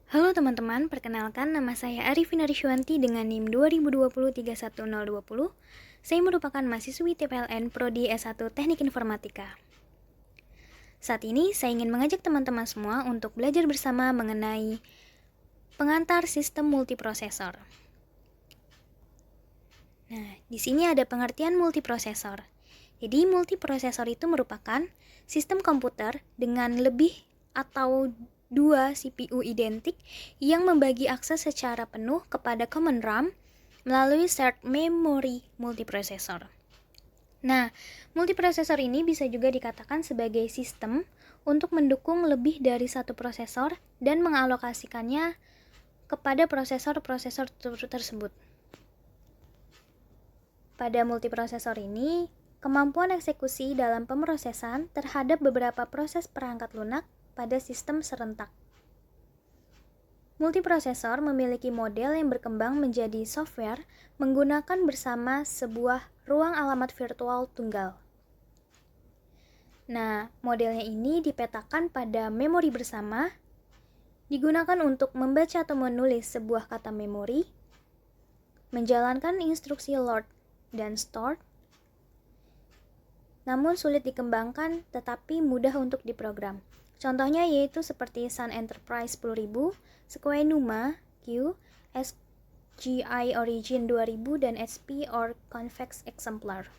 Halo teman-teman, perkenalkan nama saya Arifin Ariswanti dengan NIM 2020-31020. Saya merupakan mahasiswi TPLN Prodi S1 Teknik Informatika. Saat ini saya ingin mengajak teman-teman semua untuk belajar bersama mengenai pengantar sistem multiprosesor. Nah, di sini ada pengertian multiprosesor. Jadi, multiprosesor itu merupakan sistem komputer dengan lebih atau dua CPU identik yang membagi akses secara penuh kepada common RAM melalui shared memory multiprosesor. Nah, multiprosesor ini bisa juga dikatakan sebagai sistem untuk mendukung lebih dari satu prosesor dan mengalokasikannya kepada prosesor-prosesor tersebut. Pada multiprosesor ini, kemampuan eksekusi dalam pemrosesan terhadap beberapa proses perangkat lunak pada sistem serentak. Multiprosesor memiliki model yang berkembang menjadi software menggunakan bersama sebuah ruang alamat virtual tunggal. Nah, modelnya ini dipetakan pada memori bersama, digunakan untuk membaca atau menulis sebuah kata memori, menjalankan instruksi load dan store, namun sulit dikembangkan tetapi mudah untuk diprogram. Contohnya yaitu seperti Sun Enterprise 10000, Sequoia Numa Q, SGI Origin 2000, dan HP or Convex Exemplar.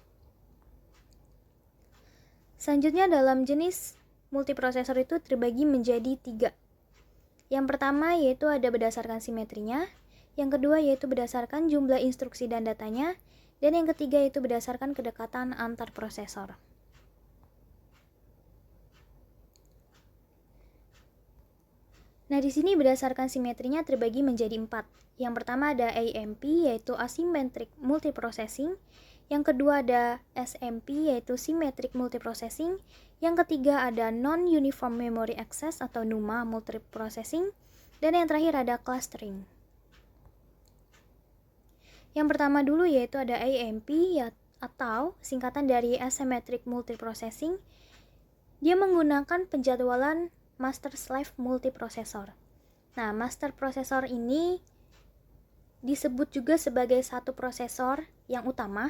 Selanjutnya dalam jenis multiprosesor itu terbagi menjadi 3. Yang pertama yaitu ada berdasarkan simetrinya, yang kedua yaitu berdasarkan jumlah instruksi dan datanya, dan yang ketiga yaitu berdasarkan kedekatan antar prosesor. Nah, di sini berdasarkan simetrinya terbagi menjadi 4. Yang pertama ada AMP yaitu Asymmetric Multiprocessing, yang kedua ada SMP yaitu Symmetric Multiprocessing, yang ketiga ada Non-Uniform Memory Access atau NUMA Multiprocessing, dan yang terakhir ada Clustering. Yang pertama dulu yaitu ada AMP atau singkatan dari Asymmetric Multiprocessing. Dia menggunakan penjadwalan master-slave multiprosesor. Nah, master prosesor ini disebut juga sebagai satu prosesor yang utama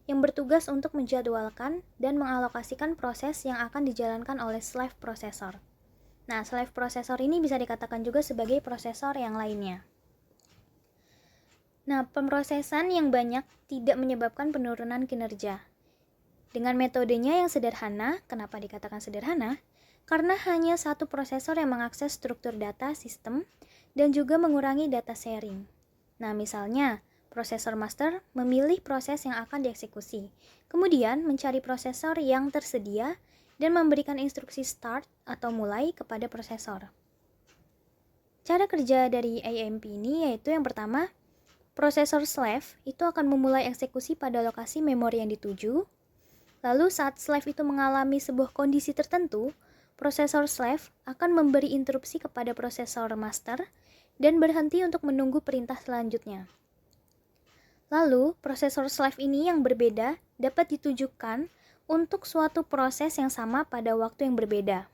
yang bertugas untuk menjadwalkan dan mengalokasikan proses yang akan dijalankan oleh slave prosesor. Nah, slave prosesor ini bisa dikatakan juga sebagai prosesor yang lainnya. Nah, pemrosesan yang banyak tidak menyebabkan penurunan kinerja. Dengan metodenya yang sederhana, kenapa dikatakan sederhana? Karena hanya satu prosesor yang mengakses struktur data sistem dan juga mengurangi data sharing. Nah, misalnya, prosesor master memilih proses yang akan dieksekusi, kemudian mencari prosesor yang tersedia dan memberikan instruksi start atau mulai kepada prosesor. Cara kerja dari AMP ini yaitu yang pertama, prosesor slave itu akan memulai eksekusi pada lokasi memori yang dituju. Lalu saat slave itu mengalami sebuah kondisi tertentu, prosesor slave akan memberi interupsi kepada prosesor master dan berhenti untuk menunggu perintah selanjutnya. Lalu, prosesor slave ini yang berbeda dapat ditujukan untuk suatu proses yang sama pada waktu yang berbeda.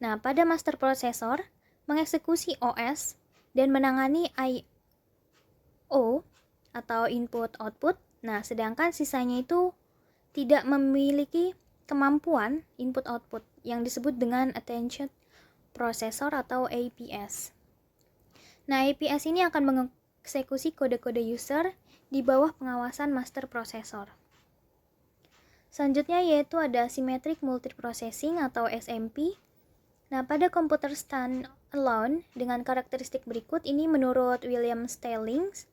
Nah, pada master prosesor mengeksekusi OS dan menangani I/O atau input-output. Nah, sedangkan sisanya itu tidak memiliki kemampuan input-output yang disebut dengan Attention Processor atau APS. Nah, APS ini akan mengeksekusi kode-kode user di bawah pengawasan master prosesor. Selanjutnya yaitu ada Symmetric Multiprocessing atau SMP. Nah, pada komputer standalone dengan karakteristik berikut ini menurut William Stallings,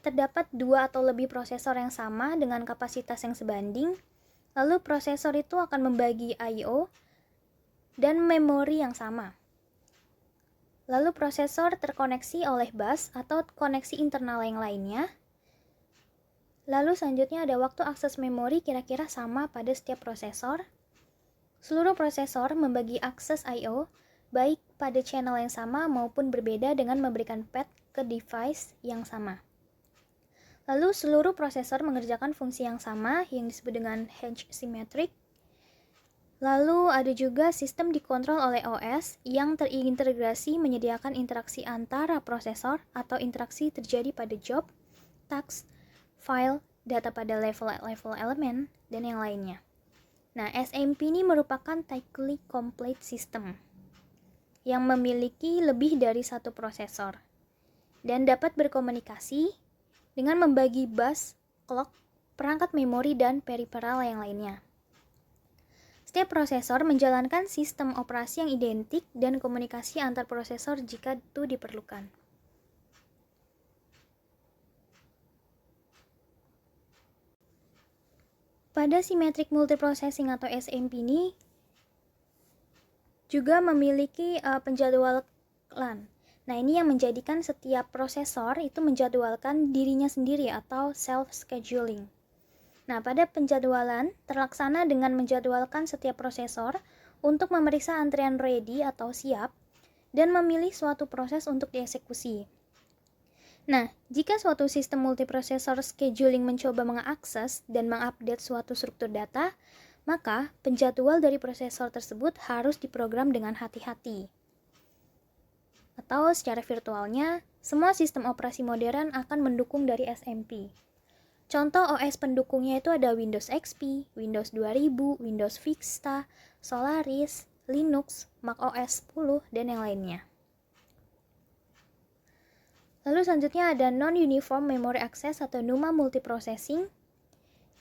terdapat 2 atau lebih prosesor yang sama dengan kapasitas yang sebanding. Lalu prosesor itu akan membagi I/O dan memori yang sama. Lalu prosesor terkoneksi oleh bus atau koneksi internal yang lainnya. Lalu selanjutnya ada waktu akses memori kira-kira sama pada setiap prosesor. Seluruh prosesor membagi akses I/O baik pada channel yang sama maupun berbeda dengan memberikan path ke device yang sama. Lalu seluruh prosesor mengerjakan fungsi yang sama yang disebut dengan Hedge Symmetric. Lalu ada juga sistem dikontrol oleh OS yang terintegrasi menyediakan interaksi antara prosesor atau interaksi terjadi pada job, task, file, data pada level-level elemen, dan yang lainnya. Nah, SMP ini merupakan tightly complete system yang memiliki lebih dari satu prosesor dan dapat berkomunikasi dengan membagi bus, clock, perangkat memori, dan peripheral yang lainnya. Setiap prosesor menjalankan sistem operasi yang identik dan komunikasi antar prosesor jika itu diperlukan. Pada symmetric multiprocessing atau SMP ini juga memiliki penjadwalan. Nah, ini yang menjadikan setiap prosesor itu menjadwalkan dirinya sendiri atau self-scheduling. Nah, pada penjadwalan terlaksana dengan menjadwalkan setiap prosesor untuk memeriksa antrian ready atau siap dan memilih suatu proses untuk dieksekusi. Nah, jika suatu sistem multiprosesor scheduling mencoba mengakses dan mengupdate suatu struktur data, maka penjadwal dari prosesor tersebut harus diprogram dengan hati-hati. Atau secara virtualnya, semua sistem operasi modern akan mendukung dari SMP. Contoh OS pendukungnya itu ada Windows XP, Windows 2000, Windows Vista, Solaris, Linux, Mac OS 10, dan yang lainnya. Lalu selanjutnya ada Non-Uniform Memory Access atau NUMA Multiprocessing.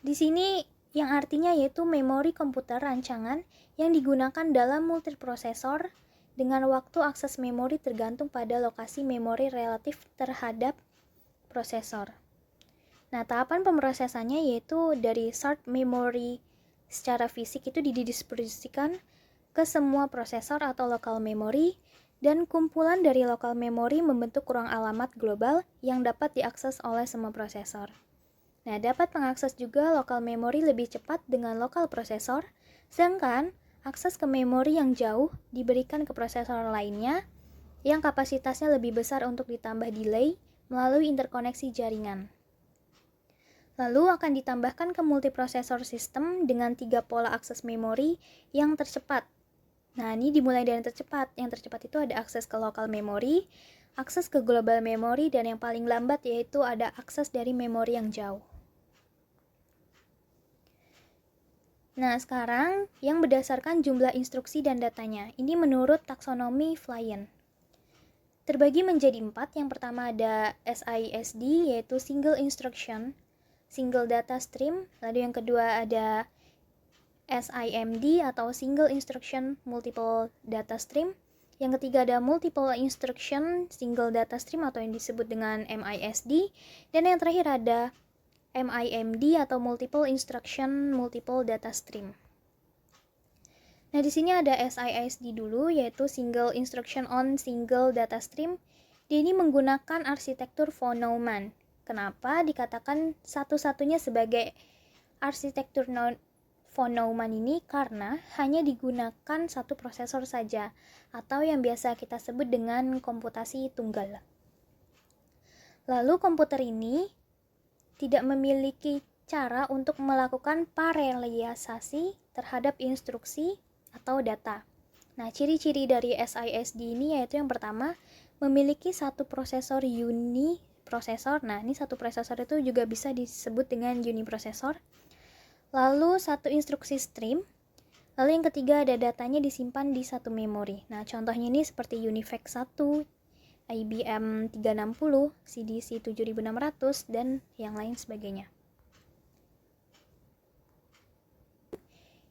Di sini yang artinya yaitu memori komputer rancangan yang digunakan dalam multiprosesor dengan waktu akses memori tergantung pada lokasi memori relatif terhadap prosesor. Nah, tahapan pemrosesannya yaitu dari shard memory secara fisik itu didistribusikan ke semua prosesor atau lokal memory, dan kumpulan dari lokal memory membentuk ruang alamat global yang dapat diakses oleh semua prosesor. Nah, dapat mengakses juga lokal memory lebih cepat dengan lokal prosesor, sedangkan akses ke memori yang jauh diberikan ke prosesor lainnya yang kapasitasnya lebih besar untuk ditambah delay melalui interkoneksi jaringan. Lalu akan ditambahkan ke multiprosesor sistem dengan 3 pola akses memori yang tercepat. Nah, ini dimulai dari yang tercepat. Yang tercepat itu ada akses ke local memory, akses ke global memory, dan yang paling lambat yaitu ada akses dari memori yang jauh. Nah, sekarang yang berdasarkan jumlah instruksi dan datanya. Ini menurut taksonomi Flynn. Terbagi menjadi 4. Yang pertama ada SISD, yaitu Single Instruction, Single Data Stream. Lalu yang kedua ada SIMD atau Single Instruction Multiple Data Stream. Yang ketiga ada Multiple Instruction Single Data Stream atau yang disebut dengan MISD. Dan yang terakhir ada MIMD atau Multiple Instruction Multiple Data Stream. Nah, di sini ada SISD dulu, yaitu Single Instruction on Single Data Stream. Dia ini menggunakan arsitektur von Neumann. Kenapa dikatakan satu-satunya sebagai arsitektur von Neumann ini? Karena hanya digunakan satu prosesor saja, atau yang biasa kita sebut dengan komputasi tunggal. Lalu komputer ini tidak memiliki cara untuk melakukan paralelisasi terhadap instruksi atau data. Nah, ciri-ciri dari SISD ini yaitu yang pertama, memiliki satu prosesor uniprosesor. Nah, ini satu prosesor itu juga bisa disebut dengan uniprosesor. Lalu satu instruksi stream. Lalu yang ketiga ada datanya disimpan di satu memori. Nah, contohnya ini seperti UNIVAC 1, IBM 360, CDC 7600, dan yang lain sebagainya.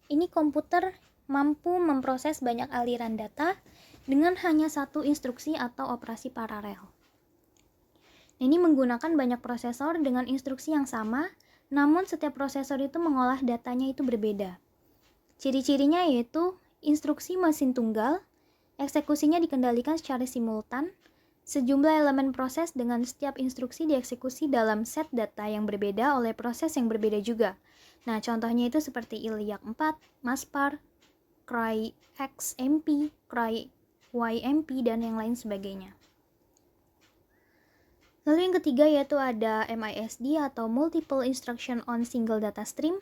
Ini komputer mampu memproses banyak aliran data dengan hanya satu instruksi atau operasi paralel. Ini menggunakan banyak prosesor dengan instruksi yang sama, namun setiap prosesor itu mengolah datanya itu berbeda. Ciri-cirinya yaitu instruksi mesin tunggal, eksekusinya dikendalikan secara simultan, sejumlah elemen proses dengan setiap instruksi dieksekusi dalam set data yang berbeda oleh proses yang berbeda juga. Nah, contohnya itu seperti ILIAC 4, MASPAR, CRY-XMP, CRY-YMP, dan yang lain sebagainya. Lalu yang ketiga yaitu ada MISD atau Multiple Instruction on Single Data Stream.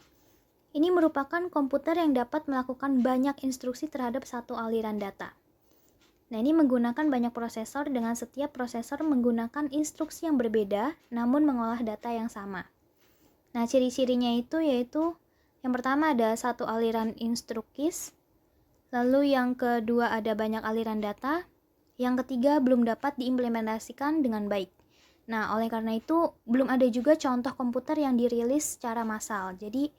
Ini merupakan komputer yang dapat melakukan banyak instruksi terhadap satu aliran data. Nah, ini menggunakan banyak prosesor dengan setiap prosesor menggunakan instruksi yang berbeda namun mengolah data yang sama. Nah, ciri-cirinya itu yaitu yang pertama ada satu aliran instrukis, lalu yang kedua ada banyak aliran data, yang ketiga belum dapat diimplementasikan dengan baik. Nah, oleh karena itu belum ada juga contoh komputer yang dirilis secara massal. Jadi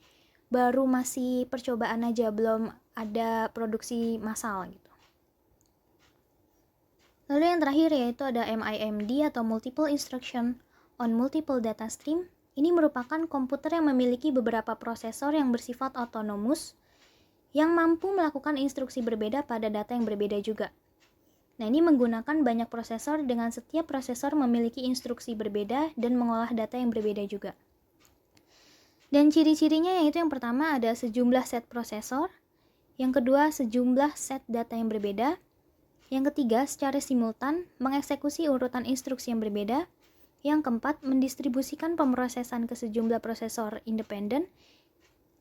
baru masih percobaan aja, belum ada produksi massal gitu. Lalu yang terakhir yaitu ada MIMD atau Multiple Instruction on Multiple Data Stream. Ini merupakan komputer yang memiliki beberapa prosesor yang bersifat otonomus yang mampu melakukan instruksi berbeda pada data yang berbeda juga. Nah, ini menggunakan banyak prosesor dengan setiap prosesor memiliki instruksi berbeda dan mengolah data yang berbeda juga. Dan ciri-cirinya yaitu yang pertama ada sejumlah set prosesor, yang kedua sejumlah set data yang berbeda, yang ketiga secara simultan mengeksekusi urutan instruksi yang berbeda, yang keempat mendistribusikan pemrosesan ke sejumlah prosesor independen,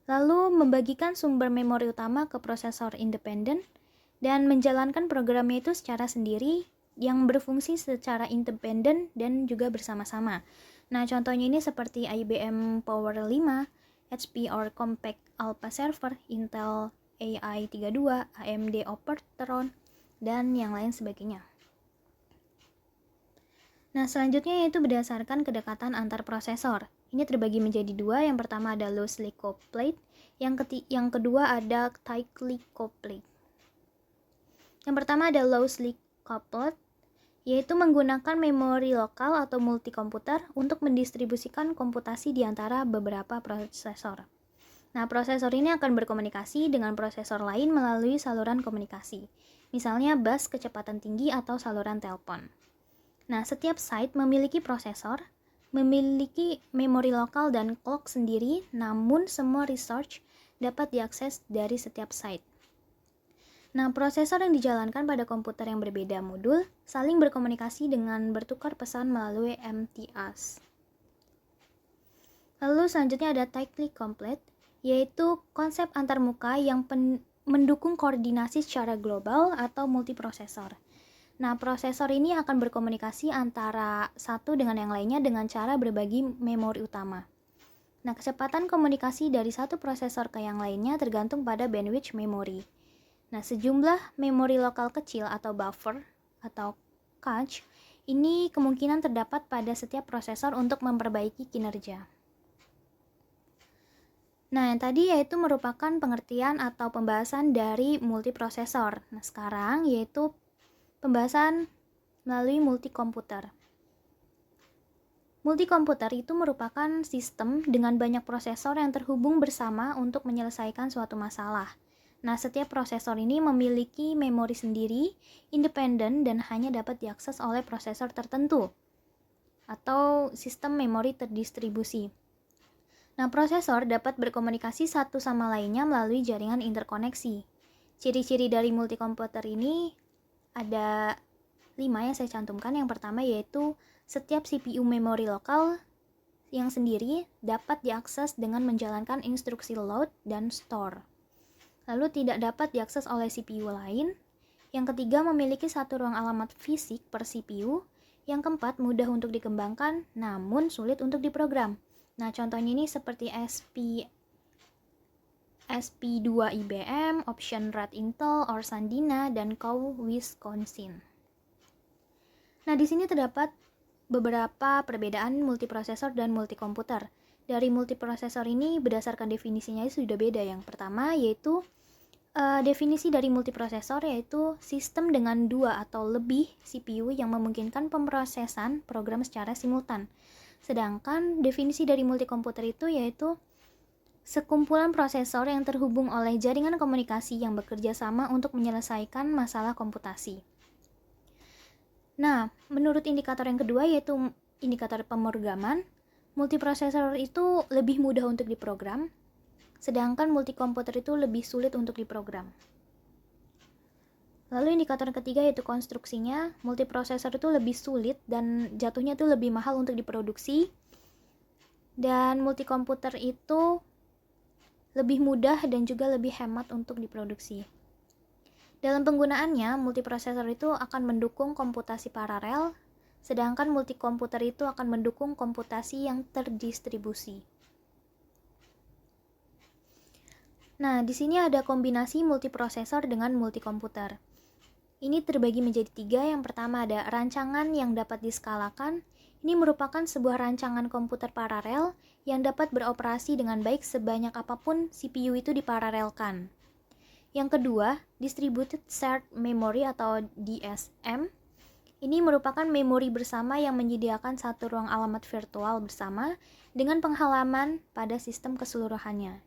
lalu membagikan sumber memori utama ke prosesor independen, dan menjalankan programnya itu secara sendiri yang berfungsi secara independen dan juga bersama-sama. Nah, contohnya ini seperti IBM Power 5, HP Or Compact Alpha Server, Intel AI32, AMD Opteron, dan yang lain sebagainya. Nah, selanjutnya yaitu berdasarkan kedekatan antar prosesor. Ini terbagi menjadi dua. Yang pertama ada loosely coupled, yang kedua ada tightly coupled. Yang pertama ada loosely coupled, yaitu menggunakan memori lokal atau multikomputer untuk mendistribusikan komputasi di antara beberapa prosesor. Nah, prosesor ini akan berkomunikasi dengan prosesor lain melalui saluran komunikasi. Misalnya bus kecepatan tinggi atau saluran telepon. Nah, setiap site memiliki prosesor, memiliki memori lokal dan clock sendiri, namun semua resource dapat diakses dari setiap site. Nah, prosesor yang dijalankan pada komputer yang berbeda modul saling berkomunikasi dengan bertukar pesan melalui MTS. Lalu selanjutnya ada tightly coupled, yaitu konsep antarmuka yang mendukung koordinasi secara global atau multiprosesor. Nah, prosesor ini akan berkomunikasi antara satu dengan yang lainnya dengan cara berbagi memori utama. Nah, kecepatan komunikasi dari satu prosesor ke yang lainnya tergantung pada bandwidth memori. Nah, sejumlah memori lokal kecil atau buffer atau cache ini kemungkinan terdapat pada setiap prosesor untuk memperbaiki kinerja. Nah, yang tadi yaitu merupakan pengertian atau pembahasan dari multiprosesor. Nah, sekarang yaitu pembahasan melalui multikomputer. Multikomputer itu merupakan sistem dengan banyak prosesor yang terhubung bersama untuk menyelesaikan suatu masalah. Nah, setiap prosesor ini memiliki memori sendiri, independen, dan hanya dapat diakses oleh prosesor tertentu atau sistem memori terdistribusi. Nah, prosesor dapat berkomunikasi satu sama lainnya melalui jaringan interkoneksi. Ciri-ciri dari multikomputer ini ada 5 yang saya cantumkan. Yang pertama yaitu setiap CPU memori lokal yang sendiri dapat diakses dengan menjalankan instruksi load dan store. Lalu tidak dapat diakses oleh CPU lain. Yang ketiga memiliki satu ruang alamat fisik per CPU. Yang keempat mudah untuk dikembangkan namun sulit untuk diprogram. Nah, contohnya ini seperti SP2 IBM, Option Red Intel, or Sandina, dan Cow Wisconsin. Nah, di sini terdapat beberapa perbedaan multiprosesor dan multikomputer. Dari multiprosesor ini berdasarkan definisinya sudah beda. Yang pertama yaitu definisi dari multiprosesor yaitu sistem dengan 2 atau lebih CPU yang memungkinkan pemrosesan program secara simultan. Sedangkan definisi dari multikomputer itu yaitu sekumpulan prosesor yang terhubung oleh jaringan komunikasi yang bekerja sama untuk menyelesaikan masalah komputasi. Nah, menurut indikator yang kedua yaitu indikator pemrograman, multiprosesor itu lebih mudah untuk diprogram, sedangkan multikomputer itu lebih sulit untuk diprogram. Lalu indikator ketiga yaitu konstruksinya, multiprosesor itu lebih sulit dan jatuhnya itu lebih mahal untuk diproduksi. Dan multikomputer itu lebih mudah dan juga lebih hemat untuk diproduksi. Dalam penggunaannya, multiprosesor itu akan mendukung komputasi paralel, sedangkan multikomputer itu akan mendukung komputasi yang terdistribusi. Nah, di sini ada kombinasi multiprosesor dengan multikomputer. Ini terbagi menjadi 3. Yang pertama ada rancangan yang dapat diskalakan. Ini merupakan sebuah rancangan komputer paralel yang dapat beroperasi dengan baik sebanyak apapun CPU itu diparalelkan. Yang kedua, Distributed Shared Memory atau DSM. Ini merupakan memori bersama yang menyediakan satu ruang alamat virtual bersama dengan penghalaman pada sistem keseluruhannya.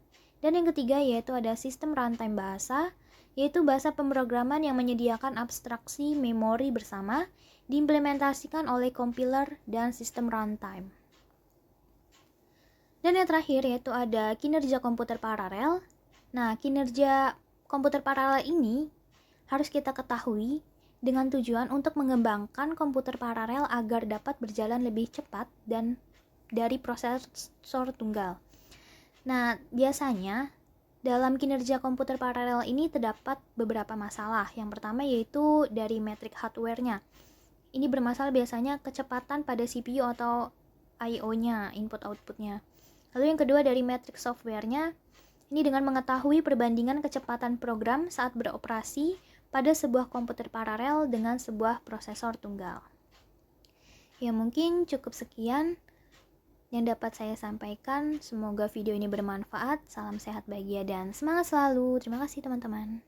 Dan yang ketiga yaitu ada sistem runtime bahasa, yaitu bahasa pemrograman yang menyediakan abstraksi memori bersama diimplementasikan oleh compiler dan sistem runtime. Dan yang terakhir yaitu ada kinerja komputer paralel. Nah, kinerja komputer paralel ini harus kita ketahui dengan tujuan untuk mengembangkan komputer paralel agar dapat berjalan lebih cepat dan dari prosesor tunggal. Nah, biasanya dalam kinerja komputer paralel ini terdapat beberapa masalah. Yang pertama yaitu dari metrik hardware-nya. Ini bermasalah biasanya kecepatan pada CPU atau I/O-nya, input-output-nya. Lalu yang kedua dari metrik software-nya. Ini dengan mengetahui perbandingan kecepatan program saat beroperasi pada sebuah komputer paralel dengan sebuah prosesor tunggal. Ya, mungkin cukup sekian yang dapat saya sampaikan. Semoga video ini bermanfaat. Salam sehat bahagia dan semangat selalu. Terima kasih teman-teman.